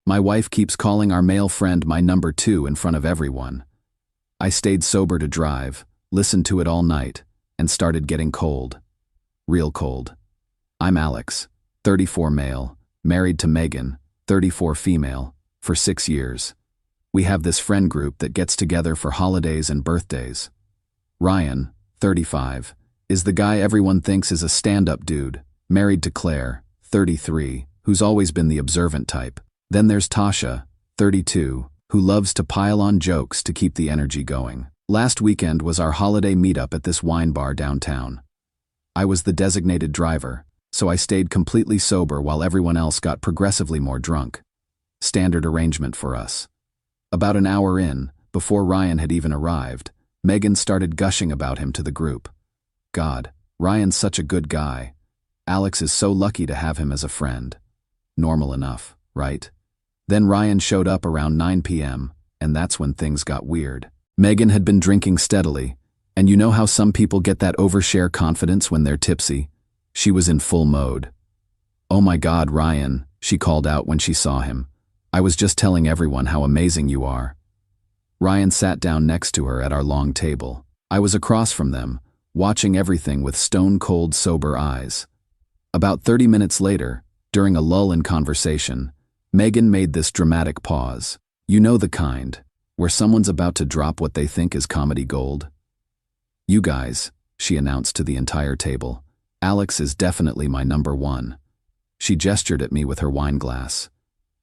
My wife keeps calling our male friend my number 2 in front of everyone. I stayed sober to drive, listened to it all night, and started getting cold. Real cold. I'm Alex, 34 male, married to Megan, 34 female, for 6 years. We have this friend group that gets together for holidays and birthdays. Ryan, 35, is the guy everyone thinks is a stand-up dude, married to Claire, 33, who's always been the observant type. Then there's Tasha, 32, who loves to pile on jokes to keep the energy going. Last weekend was our holiday meetup at this wine bar downtown. I was the designated driver, so I stayed completely sober while everyone else got progressively more drunk. Standard arrangement for us. About an hour in, before Ryan had even arrived, Megan started gushing about him to the group. God, Ryan's such a good guy. Alex is so lucky to have him as a friend. Normal enough, right? Then Ryan showed up around 9 p.m., and that's when things got weird. Megan had been drinking steadily, and you know how some people get that overshare confidence when they're tipsy? She was in full mode. "Oh my God, Ryan," she called out when she saw him. "I was just telling everyone how amazing you are." Ryan sat down next to her at our long table. I was across from them, watching everything with stone-cold sober eyes. About 30 minutes later, during a lull in conversation, Megan made this dramatic pause. You know the kind, where someone's about to drop what they think is comedy gold. "You guys," she announced to the entire table, "Alex is definitely my number 1. She gestured at me with her wine glass.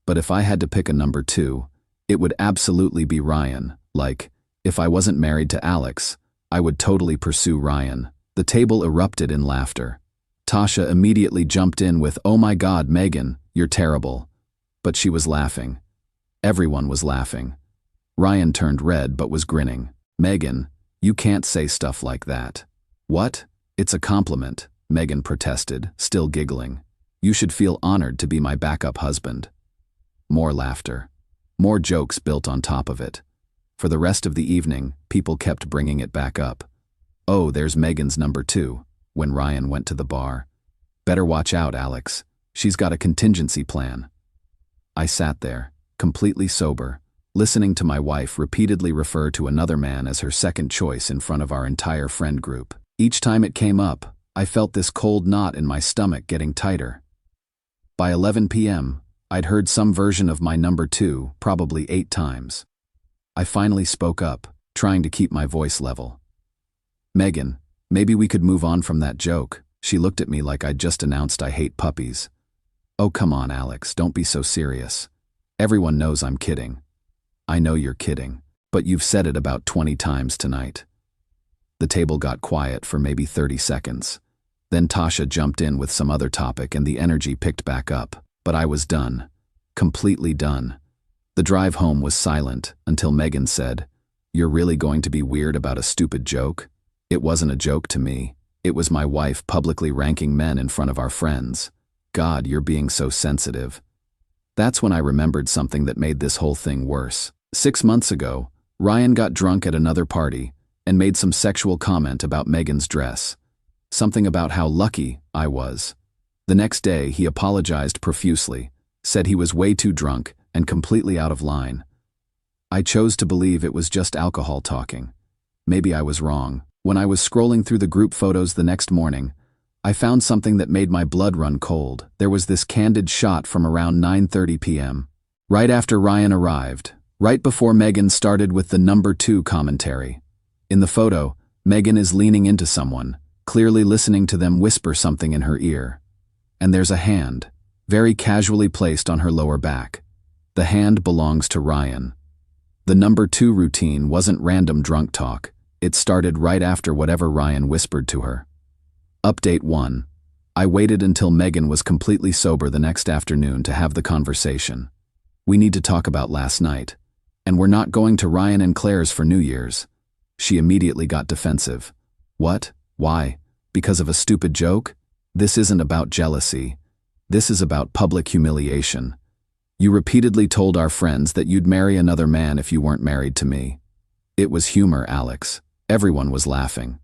"But if I had to pick a number 2, it would absolutely be Ryan. Like, if I wasn't married to Alex, I would totally pursue Ryan." The table erupted in laughter. Tasha immediately jumped in with, "Oh my God, Megan, you're terrible." But she was laughing. Everyone was laughing. Ryan turned red but was grinning. "Megan, you can't say stuff like that." "What? It's a compliment," Megan protested, still giggling. "You should feel honored to be my backup husband." More laughter. More jokes built on top of it. For the rest of the evening, people kept bringing it back up. "Oh, there's Megan's number 2, when Ryan went to the bar. "Better watch out, Alex. She's got a contingency plan." I sat there, completely sober, listening to my wife repeatedly refer to another man as her second choice in front of our entire friend group. Each time it came up, I felt this cold knot in my stomach getting tighter. By 11 p.m., I'd heard some version of my number 2 probably 8 times. I finally spoke up, trying to keep my voice level. "Megan, maybe we could move on from that joke." She looked at me like I'd just announced I hate puppies. "Oh, come on, Alex, don't be so serious. Everyone knows I'm kidding." "I know you're kidding, but you've said it about 20 times tonight." The table got quiet for maybe 30 seconds. Then Tasha jumped in with some other topic and the energy picked back up. But I was done. Completely done. The drive home was silent until Megan said, "You're really going to be weird about a stupid joke?" It wasn't a joke to me. It was my wife publicly ranking men in front of our friends. God, you're being so sensitive. That's when I remembered something that made this whole thing worse. 6 months ago, Ryan got drunk at another party and made some sexual comment about Megan's dress. Something about how lucky I was. The next day, he apologized profusely, said he was way too drunk and completely out of line. I chose to believe it was just alcohol talking. Maybe I was wrong. When I was scrolling through the group photos the next morning, I found something that made my blood run cold. There was this candid shot from around 9:30 p.m. Right after Ryan arrived, right before Megan started with the number 2 commentary. In the photo, Megan is leaning into someone, clearly listening to them whisper something in her ear. And there's a hand, very casually placed on her lower back. The hand belongs to Ryan. The number 2 routine wasn't random drunk talk. It started right after whatever Ryan whispered to her. Update 1. I waited until Megan was completely sober the next afternoon to have the conversation. "We need to talk about last night. And we're not going to Ryan and Claire's for New Year's." She immediately got defensive. "What? Why? Because of a stupid joke? This isn't about jealousy. This is about public humiliation. You repeatedly told our friends that you'd marry another man if you weren't married to me." It was humor, Alex. Everyone was laughing.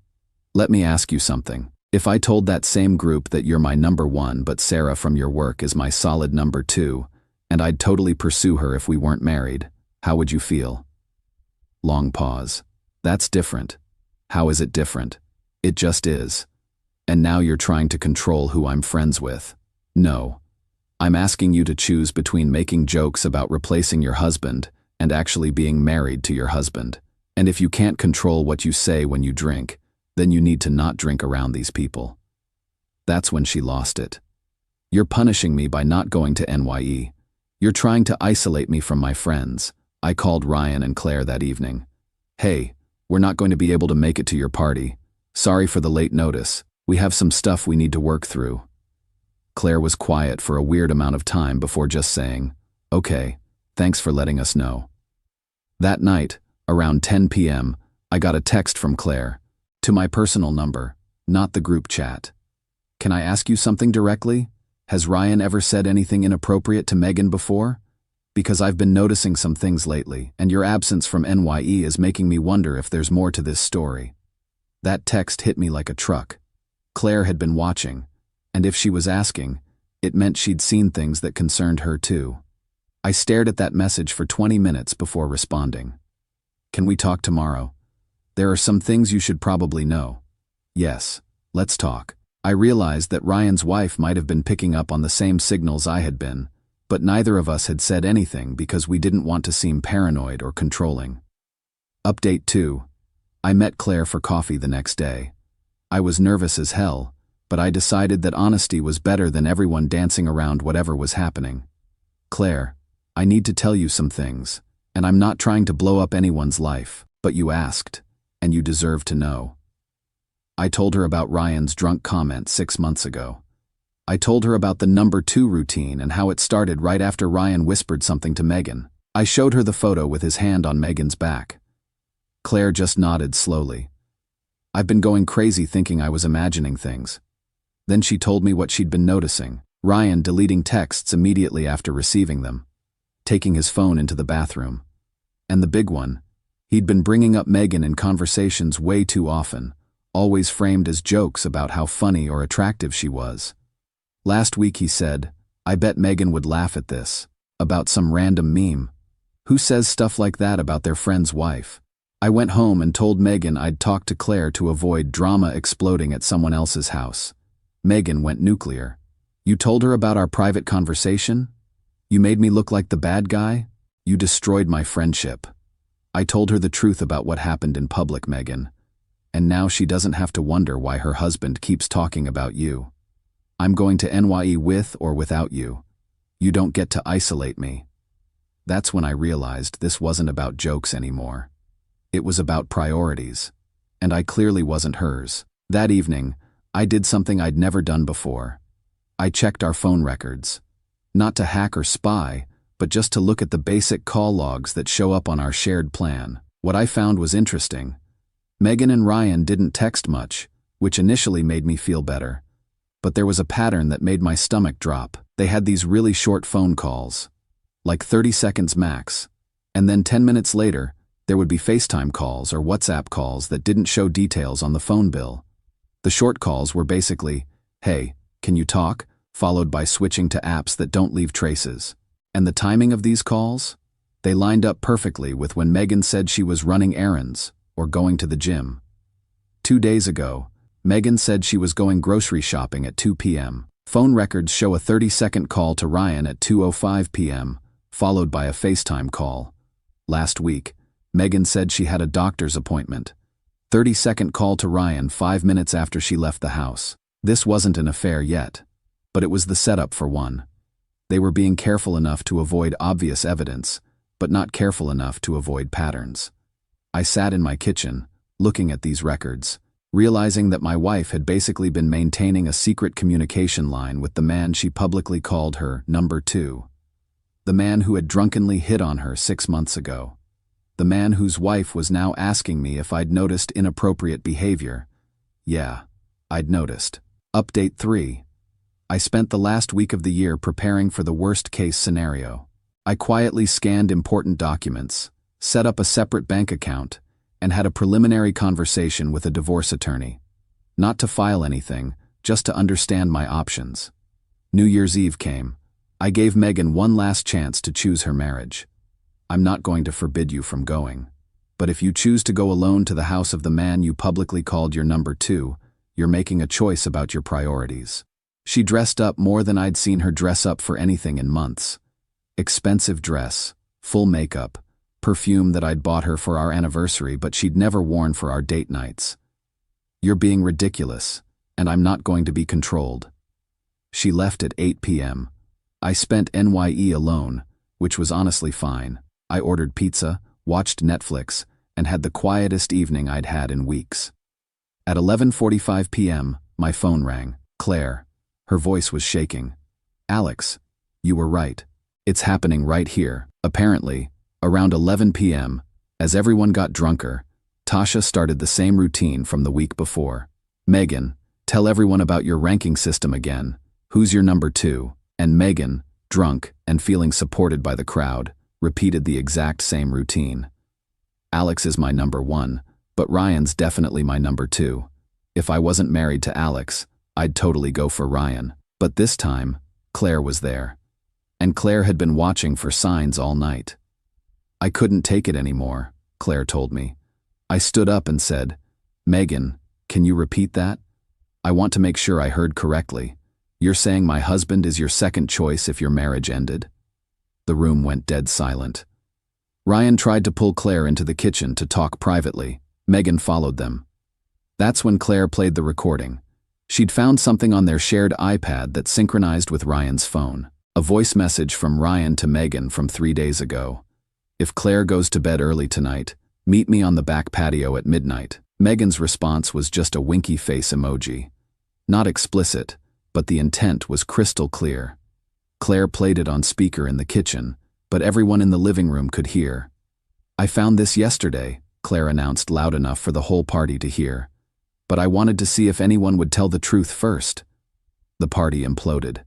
"Let me ask you something. If I told that same group that you're my number 1 but Sarah from your work is my solid number 2, And I'd totally pursue her if we weren't married. How would you feel? Long pause. That's different. How is it different? It just is. And now you're trying to control who I'm friends with. No. I'm asking you to choose between making jokes about replacing your husband and actually being married to your husband. And if you can't control what you say when you drink, then you need to not drink around these people. That's when she lost it. You're punishing me by not going to NYE. You're trying to isolate me from my friends. I called Ryan and Claire that evening. Hey, we're not going to be able to make it to your party. Sorry for the late notice. We have some stuff we need to work through. Claire was quiet for a weird amount of time before just saying, okay, thanks for letting us know. That night, around 10 p.m., I got a text from Claire, to my personal number, not the group chat. Can I ask you something directly? Has Ryan ever said anything inappropriate to Megan before? Because I've been noticing some things lately, and your absence from NYE is making me wonder if there's more to this story. That text hit me like a truck. Claire had been watching, and if she was asking, it meant she'd seen things that concerned her too. I stared at that message for 20 minutes before responding. Can we talk tomorrow? There are some things you should probably know. Yes, let's talk. I realized that Ryan's wife might have been picking up on the same signals I had been, but neither of us had said anything because we didn't want to seem paranoid or controlling. Update 2. I met Claire for coffee the next day. I was nervous as hell, but I decided that honesty was better than everyone dancing around whatever was happening. Claire, I need to tell you some things, and I'm not trying to blow up anyone's life, but you asked, and you deserve to know. I told her about Ryan's drunk comment 6 months ago. I told her about the number 2 routine and how it started right after Ryan whispered something to Megan. I showed her the photo with his hand on Megan's back. Claire just nodded slowly. I've been going crazy thinking I was imagining things. Then she told me what she'd been noticing. Ryan deleting texts immediately after receiving them. Taking his phone into the bathroom. And the big one, he'd been bringing up Megan in conversations way too often, always framed as jokes about how funny or attractive she was. Last week he said, I bet Megan would laugh at this, about some random meme. Who says stuff like that about their friend's wife? I went home and told Megan I'd talk to Claire to avoid drama exploding at someone else's house. Megan went nuclear. You told her about our private conversation? You made me look like the bad guy? You destroyed my friendship. I told her the truth about what happened in public, Megan. And now she doesn't have to wonder why her husband keeps talking about you. I'm going to NYE with or without you. You don't get to isolate me. That's when I realized this wasn't about jokes anymore. It was about priorities. And I clearly wasn't hers. That evening, I did something I'd never done before. I checked our phone records. Not to hack or spy, but just to look at the basic call logs that show up on our shared plan. What I found was interesting. Megan and Ryan didn't text much, which initially made me feel better. But there was a pattern that made my stomach drop. They had these really short phone calls, like 30 seconds max. And then 10 minutes later, there would be FaceTime calls or WhatsApp calls that didn't show details on the phone bill. The short calls were basically, hey, can you talk? Followed by switching to apps that don't leave traces. And the timing of these calls? They lined up perfectly with when Megan said she was running errands or going to the gym. 2 days ago, Megan said she was going grocery shopping at 2 p.m. Phone records show a 30-second call to Ryan at 2:05 p.m., followed by a FaceTime call. Last week, Megan said she had a doctor's appointment. 30-second call to Ryan 5 minutes after she left the house. This wasn't an affair yet, but it was the setup for one. They were being careful enough to avoid obvious evidence, but not careful enough to avoid patterns. I sat in my kitchen, looking at these records, realizing that my wife had basically been maintaining a secret communication line with the man she publicly called her number 2. The man who had drunkenly hit on her 6 months ago. The man whose wife was now asking me if I'd noticed inappropriate behavior. Yeah, I'd noticed. Update 3. I spent the last week of the year preparing for the worst-case scenario. I quietly scanned important documents, set up a separate bank account, and had a preliminary conversation with a divorce attorney. Not to file anything, just to understand my options. New Year's Eve came. I gave Megan one last chance to choose her marriage. I'm not going to forbid you from going. But if you choose to go alone to the house of the man you publicly called your number two, you're making a choice about your priorities. She dressed up more than I'd seen her dress up for anything in months. Expensive dress, full makeup, perfume that I'd bought her for our anniversary but she'd never worn for our date nights. You're being ridiculous, and I'm not going to be controlled. She left at 8 p.m. I spent NYE alone, which was honestly fine. I ordered pizza, watched Netflix, and had the quietest evening I'd had in weeks. At 11:45 p.m., my phone rang. Claire. Her voice was shaking. Alex, you were right. It's happening right here. Apparently, around 11 p.m., as everyone got drunker, Tasha started the same routine from the week before. Megan, tell everyone about your ranking system again. Who's your number two? And Megan, drunk and feeling supported by the crowd, repeated the exact same routine. Alex is my number one, but Ryan's definitely my number two. If I wasn't married to Alex, I'd totally go for Ryan. But this time, Claire was there. And Claire had been watching for signs all night. I couldn't take it anymore, Claire told me. I stood up and said, Megan, can you repeat that? I want to make sure I heard correctly. You're saying my husband is your second choice if your marriage ended? The room went dead silent. Ryan tried to pull Claire into the kitchen to talk privately. Megan followed them. That's when Claire played the recording. She'd found something on their shared iPad that synchronized with Ryan's phone. A voice message from Ryan to Megan from 3 days ago. If Claire goes to bed early tonight, meet me on the back patio at midnight. Megan's response was just a winky face emoji. Not explicit, but the intent was crystal clear. Claire played it on speaker in the kitchen, but everyone in the living room could hear. I found this yesterday, Claire announced loud enough for the whole party to hear. But I wanted to see if anyone would tell the truth first. The party imploded.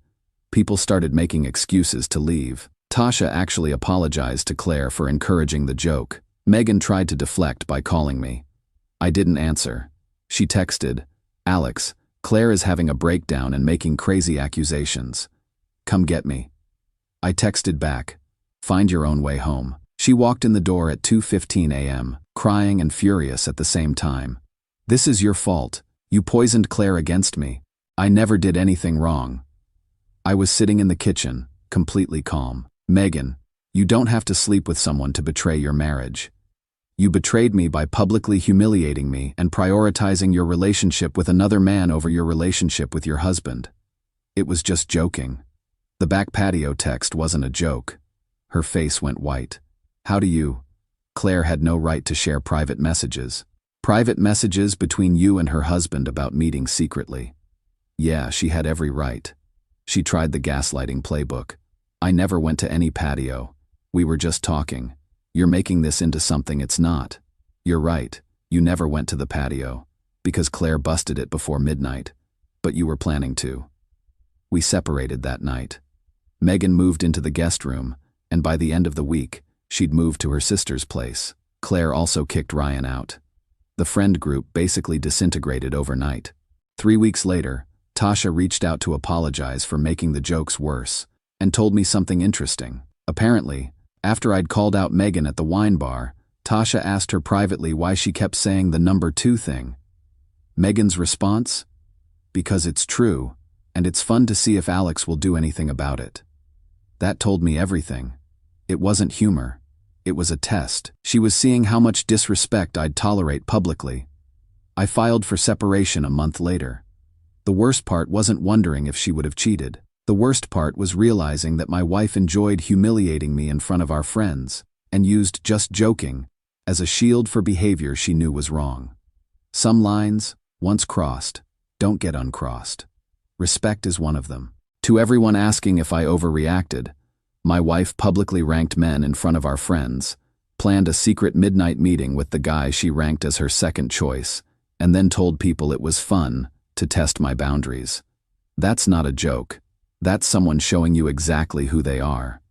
People started making excuses to leave. Tasha actually apologized to Claire for encouraging the joke. Megan tried to deflect by calling me. I didn't answer. She texted, Alex, Claire is having a breakdown and making crazy accusations. Come get me. I texted back, find your own way home. She walked in the door at 2:15 a.m., crying and furious at the same time. This is your fault. You poisoned Claire against me. I never did anything wrong. I was sitting in the kitchen, completely calm. Megan, you don't have to sleep with someone to betray your marriage. You betrayed me by publicly humiliating me and prioritizing your relationship with another man over your relationship with your husband. It was just joking. The back patio text wasn't a joke. Her face went white. How do you? Claire had no right to share private messages. Private messages between you and her husband about meeting secretly. Yeah, she had every right. She tried the gaslighting playbook. I never went to any patio. We were just talking. You're making this into something it's not. You're right, you never went to the patio, because Claire busted it before midnight, but you were planning to. We separated that night. Megan moved into the guest room, and by the end of the week, she'd moved to her sister's place. Claire also kicked Ryan out. The friend group basically disintegrated overnight. 3 weeks later, Tasha reached out to apologize for making the jokes worse, and told me something interesting. Apparently, after I'd called out Megan at the wine bar, Tasha asked her privately why she kept saying the number two thing. Megan's response? Because it's true, and it's fun to see if Alex will do anything about it. That told me everything. It wasn't humor. It was a test. She was seeing how much disrespect I'd tolerate publicly. I filed for separation a month later. The worst part wasn't wondering if she would have cheated. The worst part was realizing that my wife enjoyed humiliating me in front of our friends, and used just joking as a shield for behavior she knew was wrong. Some lines, once crossed, don't get uncrossed. Respect is one of them. To everyone asking if I overreacted, my wife publicly ranked men in front of our friends, planned a secret midnight meeting with the guy she ranked as her second choice, and then told people it was fun to test my boundaries. That's not a joke. That's someone showing you exactly who they are.